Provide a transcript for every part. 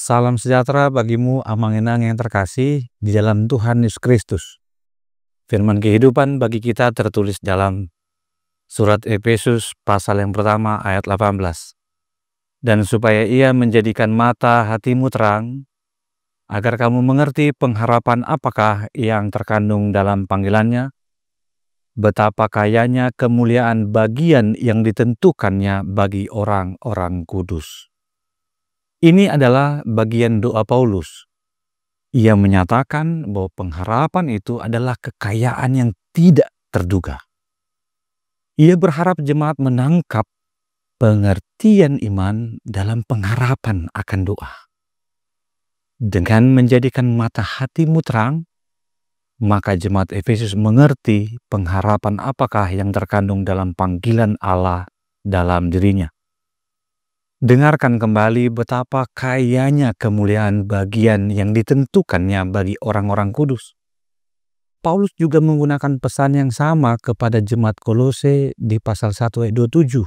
Salam sejahtera bagimu Amangenang yang terkasih di dalam Tuhan Yesus Kristus. Firman kehidupan bagi kita tertulis dalam surat Efesus pasal yang pertama ayat 18. Dan supaya ia menjadikan mata hatimu terang, agar kamu mengerti pengharapan apakah yang terkandung dalam panggilannya, betapa kayanya kemuliaan bagian yang ditentukannya bagi orang-orang kudus. Ini adalah bagian doa Paulus. Ia menyatakan bahwa pengharapan itu adalah kekayaan yang tidak terduga. Ia berharap jemaat menangkap pengertian iman dalam pengharapan akan doa. Dengan menjadikan mata hatimu terang, maka jemaat Efesus mengerti pengharapan apakah yang terkandung dalam panggilan Allah dalam dirinya. Dengarkan kembali betapa kayanya kemuliaan bagian yang ditentukannya bagi orang-orang kudus. Paulus juga menggunakan pesan yang sama kepada jemaat Kolose di pasal 1 ayat 27.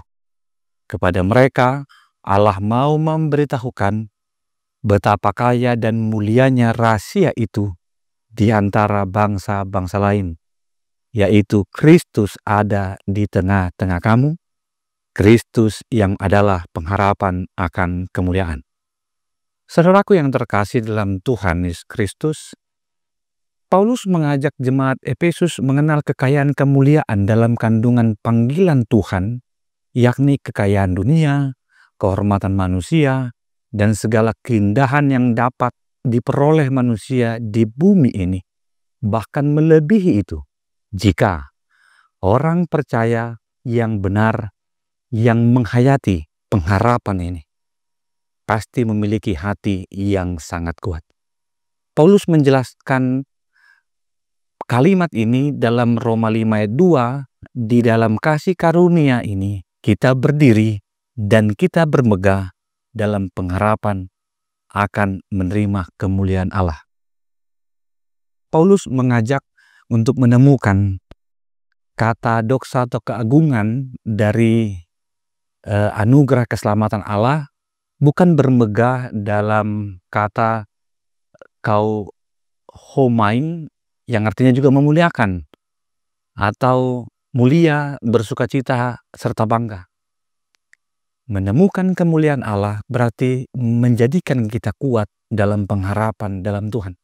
Kepada mereka, Allah mau memberitahukan betapa kaya dan mulianya rahasia itu di antara bangsa-bangsa lain, yaitu Kristus ada di tengah-tengah kamu, Kristus yang adalah pengharapan akan kemuliaan. Saudaraku yang terkasih dalam Tuhan Yesus Kristus, Paulus mengajak jemaat Efesus mengenal kekayaan kemuliaan dalam kandungan panggilan Tuhan, yakni kekayaan dunia, kehormatan manusia, dan segala keindahan yang dapat diperoleh manusia di bumi ini, bahkan melebihi itu, jika orang percaya yang benar yang menghayati pengharapan ini pasti memiliki hati yang sangat kuat. Paulus menjelaskan kalimat ini dalam Roma 5 ayat 2, di dalam kasih karunia ini kita berdiri dan kita bermegah dalam pengharapan akan menerima kemuliaan Allah. Paulus mengajak untuk menemukan kata doksa atau keagungan dari anugerah keselamatan Allah, bukan bermegah dalam kata homain yang artinya juga memuliakan, atau mulia, bersukacita, serta bangga. Menemukan kemuliaan Allah berarti menjadikan kita kuat dalam pengharapan dalam Tuhan.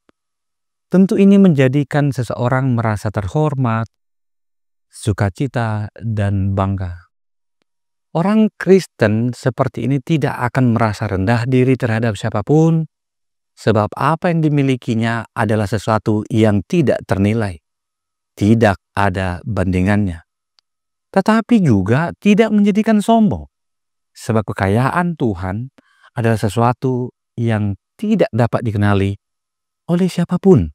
Tentu ini menjadikan seseorang merasa terhormat, sukacita, dan bangga. Orang Kristen seperti ini tidak akan merasa rendah diri terhadap siapapun, sebab apa yang dimilikinya adalah sesuatu yang tidak ternilai, tidak ada bandingannya. Tetapi juga tidak menjadikan sombong, sebab kekayaan Tuhan adalah sesuatu yang tidak dapat dikenali oleh siapapun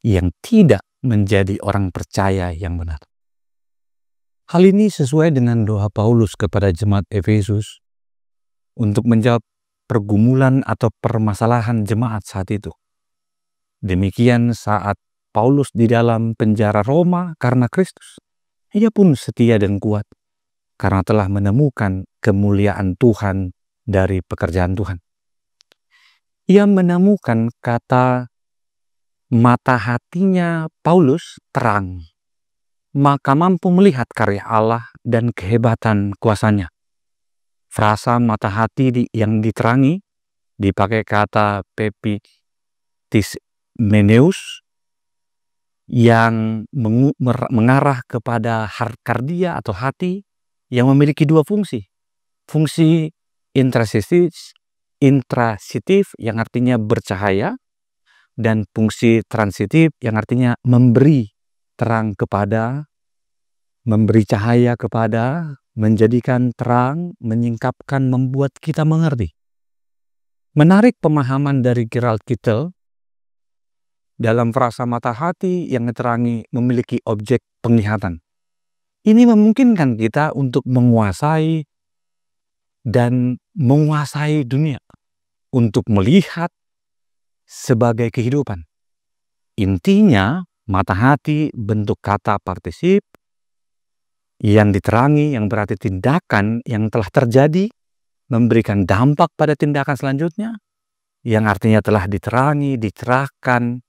yang tidak menjadi orang percaya yang benar. Hal ini sesuai dengan doa Paulus kepada jemaat Efesus untuk menjawab pergumulan atau permasalahan jemaat saat itu. Demikian saat Paulus di dalam penjara Roma karena Kristus, ia pun setia dan kuat karena telah menemukan kemuliaan Tuhan dari pekerjaan Tuhan. Ia menemukan kata mata hatinya Paulus terang, maka mampu melihat karya Allah dan kehebatan kuasanya. Frasa mata hati yang diterangi dipakai kata pepitismeneus yang mengarah kepada kardia atau hati yang memiliki dua fungsi. Fungsi intrasitif yang artinya bercahaya, dan fungsi transitif yang artinya memberi terang kepada, memberi cahaya kepada, menjadikan terang, menyingkapkan, membuat kita mengerti. Menarik pemahaman dari Gerald Kittel dalam frasa mata hati yang diterangi memiliki objek penglihatan. Ini memungkinkan kita untuk menguasai dan menguasai dunia, untuk melihat sebagai kehidupan. Intinya, mata hati bentuk kata partisip yang diterangi, yang berarti tindakan yang telah terjadi, memberikan dampak pada tindakan selanjutnya, yang artinya telah diterangi, dicerahkan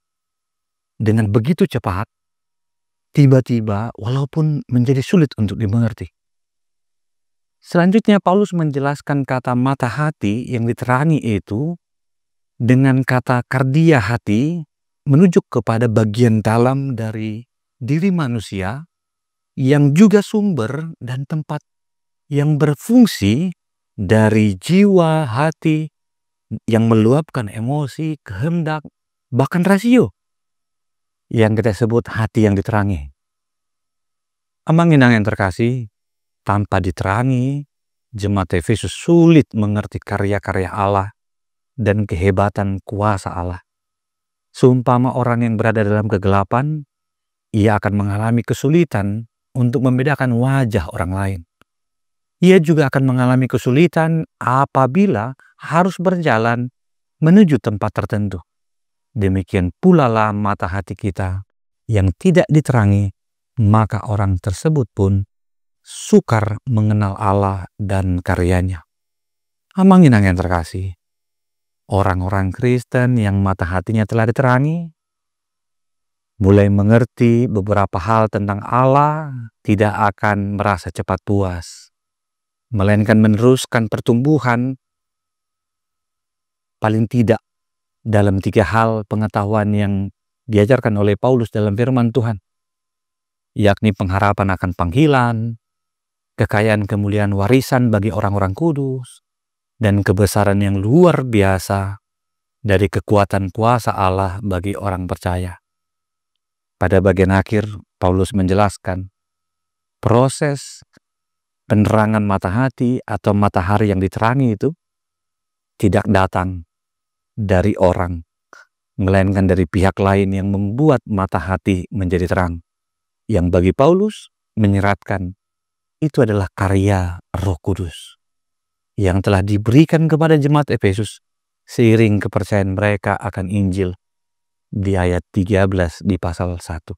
dengan begitu cepat, tiba-tiba walaupun menjadi sulit untuk dimengerti. Selanjutnya Paulus menjelaskan kata mata hati yang diterangi itu dengan kata kardia hati menunjuk kepada bagian dalam dari diri manusia yang juga sumber dan tempat yang berfungsi dari jiwa hati yang meluapkan emosi, kehendak, bahkan rasio yang kita sebut hati yang diterangi. Amang-inang yang terkasih, tanpa diterangi, jemaat Efesus sulit mengerti karya-karya Allah dan kehebatan kuasa Allah. Seumpama orang yang berada dalam kegelapan, ia akan mengalami kesulitan untuk membedakan wajah orang lain. Ia juga akan mengalami kesulitan apabila harus berjalan menuju tempat tertentu. Demikian pula lah mata hati kita yang tidak diterangi, maka orang tersebut pun sukar mengenal Allah dan karyanya. Amang-inang yang terkasih, orang-orang Kristen yang mata hatinya telah diterangi, mulai mengerti beberapa hal tentang Allah, tidak akan merasa cepat puas, melainkan meneruskan pertumbuhan paling tidak dalam 3 hal pengetahuan yang diajarkan oleh Paulus dalam firman Tuhan, yakni pengharapan akan panggilan, kekayaan kemuliaan warisan bagi orang-orang kudus, dan kebesaran yang luar biasa dari kekuatan kuasa Allah bagi orang percaya. Pada bagian akhir, Paulus menjelaskan proses penerangan mata hati atau matahari yang diterangi itu tidak datang dari orang, melainkan dari pihak lain yang membuat mata hati menjadi terang. Yang bagi Paulus menyeratkan itu adalah karya Roh Kudus yang telah diberikan kepada jemaat Efesus seiring kepercayaan mereka akan Injil di ayat 13 di pasal 1.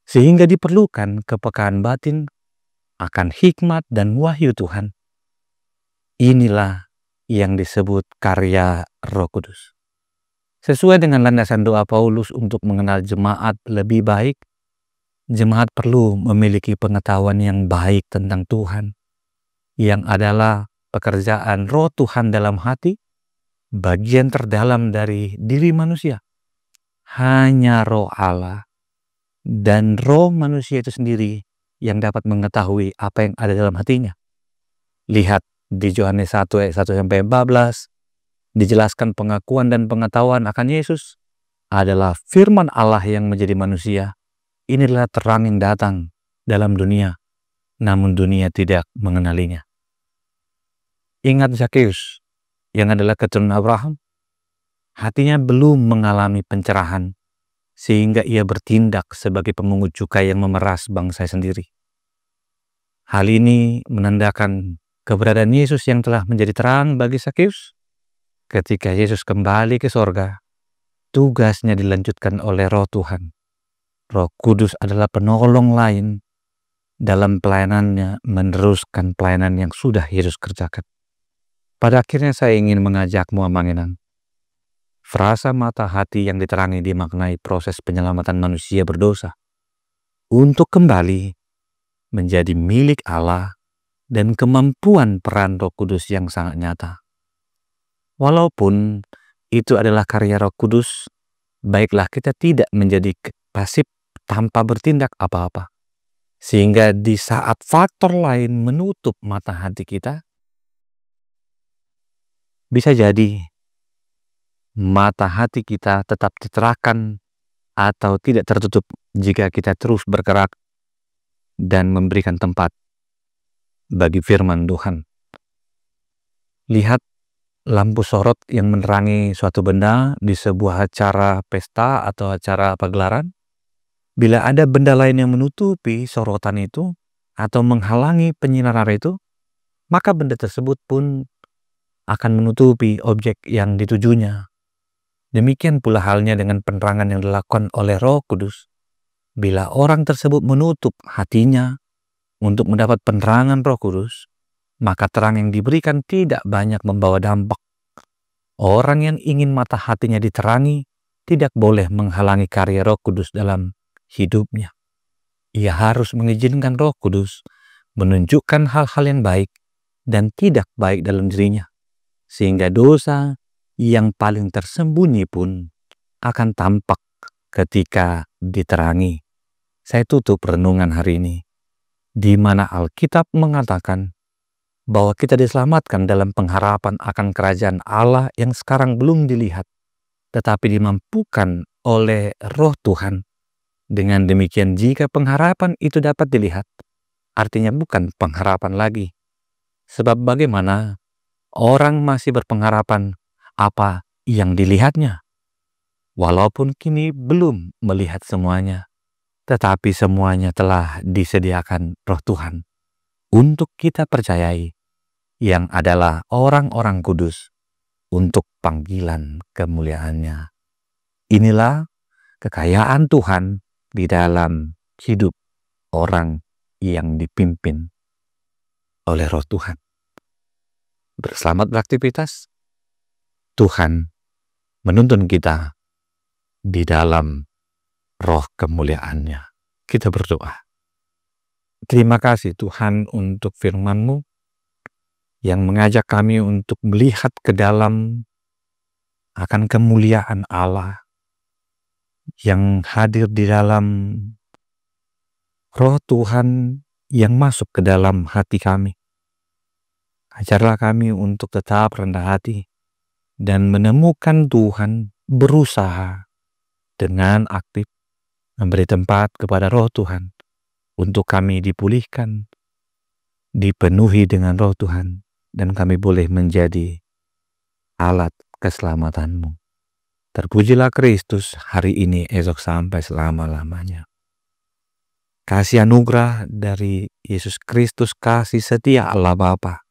Sehingga diperlukan kepekaan batin akan hikmat dan wahyu Tuhan. Inilah yang disebut karya Roh Kudus. Sesuai dengan landasan doa Paulus untuk mengenal jemaat lebih baik, jemaat perlu memiliki pengetahuan yang baik tentang Tuhan, yang adalah pekerjaan Roh Tuhan dalam hati, bagian terdalam dari diri manusia. Hanya Roh Allah dan roh manusia itu sendiri yang dapat mengetahui apa yang ada dalam hatinya. Lihat di Yohanes 1 ayat 1-14, dijelaskan pengakuan dan pengetahuan akan Yesus adalah firman Allah yang menjadi manusia. Inilah terang yang datang dalam dunia, namun dunia tidak mengenalinya. Ingat Zakheus yang adalah keturunan Abraham, hatinya belum mengalami pencerahan sehingga ia bertindak sebagai pemungut cukai yang memeras bangsa sendiri. Hal ini menandakan keberadaan Yesus yang telah menjadi terang bagi Zakheus. Ketika Yesus kembali ke sorga, tugasnya dilanjutkan oleh Roh Tuhan. Roh Kudus adalah penolong lain dalam pelayanannya meneruskan pelayanan yang sudah Yesus kerjakan. Pada akhirnya saya ingin mengajakmu Amang-inang. Frasa mata hati yang diterangi dimaknai proses penyelamatan manusia berdosa untuk kembali menjadi milik Allah dan kemampuan peran Roh Kudus yang sangat nyata. Walaupun itu adalah karya Roh Kudus, baiklah kita tidak menjadi pasif tanpa bertindak apa-apa. Sehingga di saat faktor lain menutup mata hati kita, bisa jadi mata hati kita tetap diterahkan atau tidak tertutup jika kita terus bergerak dan memberikan tempat bagi firman Tuhan. Lihat lampu sorot yang menerangi suatu benda di sebuah acara pesta atau acara pagelaran. Bila ada benda lain yang menutupi sorotan itu atau menghalangi penyinaran itu, maka benda tersebut pun akan menutupi objek yang ditujunya. Demikian pula halnya dengan penerangan yang dilakukan oleh Roh Kudus. Bila orang tersebut menutup hatinya untuk mendapat penerangan Roh Kudus, maka terang yang diberikan tidak banyak membawa dampak. Orang yang ingin mata hatinya diterangi tidak boleh menghalangi karya Roh Kudus dalam hidupnya. Ia harus mengizinkan Roh Kudus menunjukkan hal-hal yang baik dan tidak baik dalam dirinya, sehingga dosa yang paling tersembunyi pun akan tampak ketika diterangi. Saya tutup renungan hari ini, di mana Alkitab mengatakan bahwa kita diselamatkan dalam pengharapan akan kerajaan Allah yang sekarang belum dilihat, tetapi dimampukan oleh Roh Tuhan. Dengan demikian, jika pengharapan itu dapat dilihat, artinya bukan pengharapan lagi. Sebab bagaimana orang masih berpengharapan apa yang dilihatnya? Walaupun kini belum melihat semuanya, tetapi semuanya telah disediakan Roh Tuhan untuk kita percayai, yang adalah orang-orang kudus untuk panggilan kemuliaannya. Inilah kekayaan Tuhan di dalam hidup orang yang dipimpin oleh Roh Tuhan. Berselamat beraktivitas. Tuhan menuntun kita di dalam roh kemuliaannya. Kita berdoa. Terima kasih Tuhan untuk firman-Mu yang mengajak kami untuk melihat ke dalam akan kemuliaan Allah yang hadir di dalam Roh Tuhan yang masuk ke dalam hati kami. Ajarlah kami untuk tetap rendah hati dan menemukan Tuhan, berusaha dengan aktif memberi tempat kepada Roh Tuhan untuk kami dipulihkan, dipenuhi dengan Roh Tuhan, dan kami boleh menjadi alat keselamatan-Mu. Terpujilah Kristus hari ini, esok sampai selama-lamanya. Kasih anugerah dari Yesus Kristus, kasih setia Allah Bapa,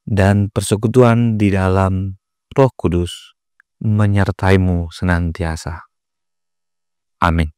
dan persekutuan di dalam Roh Kudus menyertai-Mu senantiasa. Amin.